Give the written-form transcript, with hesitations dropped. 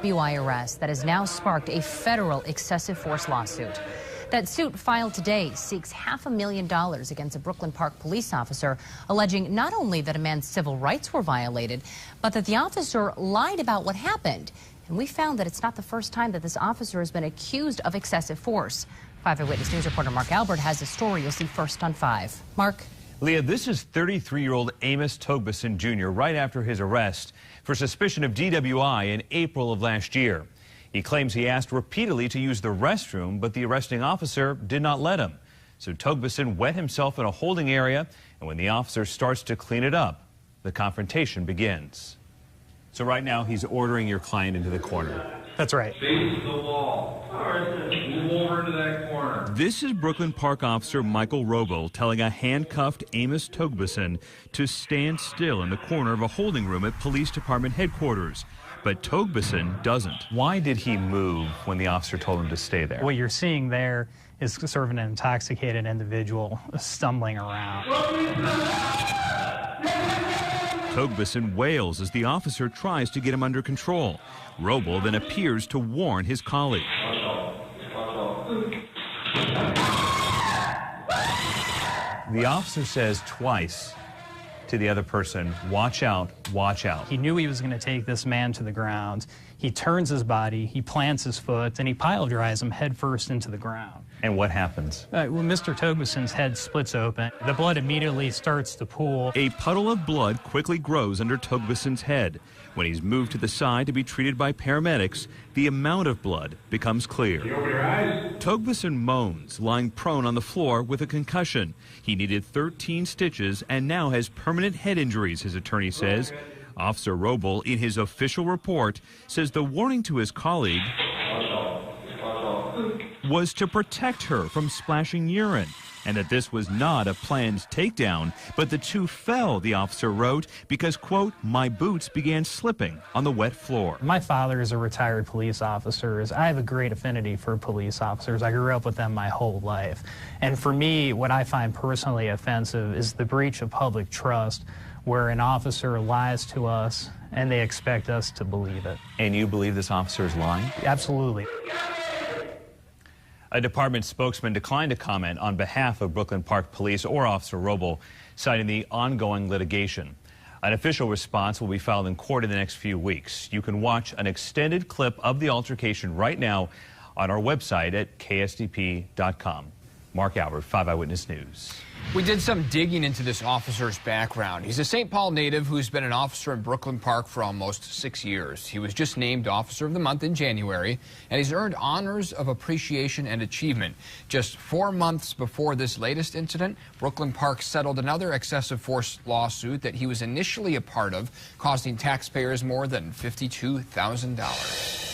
DWI arrest that has now sparked a federal excessive force lawsuit. That suit filed today seeks $500,000 against a Brooklyn Park police officer, alleging not only that a man's civil rights were violated, but that the officer lied about what happened. And we found that it's not the first time that this officer has been accused of excessive force. 5 Eyewitness News reporter Mark Albert has a story you'll see first on 5. Mark? Leah, this is 33-year-old Amos Togbeson Jr. right after his arrest for suspicion of DWI in April of last year. He claims he asked repeatedly to use the restroom, but the arresting officer did not let him. So Togbeson wet himself in a holding area, and when the officer starts to clean it up, the confrontation begins. So right now, he's ordering your client into the corner. That's right. Face the wall. All right, move over into that corner. This is Brooklyn Park officer Michael Roble telling a handcuffed Amos Togbeson to stand still in the corner of a holding room at police department headquarters. But Togbeson doesn't. Why did he move when the officer told him to stay there? What you're seeing there is sort of an intoxicated individual stumbling around. Togbeson wails as the officer tries to get him under control. Roble then appears to warn his colleague. The officer says twice to the other person, watch out, watch out. He knew he was going to take this man to the ground. He turns his body, he plants his foot, and he pile drives him headfirst into the ground. And what happens? When Mr. Togbeson's head splits open, the blood immediately starts to pool. A puddle of blood quickly grows under Togbeson's head. When he's moved to the side to be treated by paramedics, the amount of blood becomes clear. You open your eyes? Togbeson moans, lying prone on the floor with a concussion. He needed 13 stitches and now has permanent head injuries, his attorney says. Officer Roble, in his official report, says the warning to his colleague was to protect her from splashing urine, and that this was not a planned takedown, but the two fell, the officer wrote, because, quote, my boots began slipping on the wet floor. My father is a retired police officer. I have a great affinity for police officers. I grew up with them my whole life. And for me, what I find personally offensive is the breach of public trust, where an officer lies to us and they expect us to believe it. And you believe this officer is lying? Absolutely. A department spokesman declined to comment on behalf of Brooklyn Park Police or Officer Roble, citing the ongoing litigation. An official response will be filed in court in the next few weeks. You can watch an extended clip of the altercation right now on our website at ksdp.com. Mark Albert, 5 Eyewitness News. We did some digging into this officer's background. He's a St. Paul native who's been an officer in Brooklyn Park for almost 6 years. He was just named Officer of the Month in January, and he's earned honors of appreciation and achievement. Just 4 months before this latest incident, Brooklyn Park settled another excessive force lawsuit that he was initially a part of, costing taxpayers more than $52,000.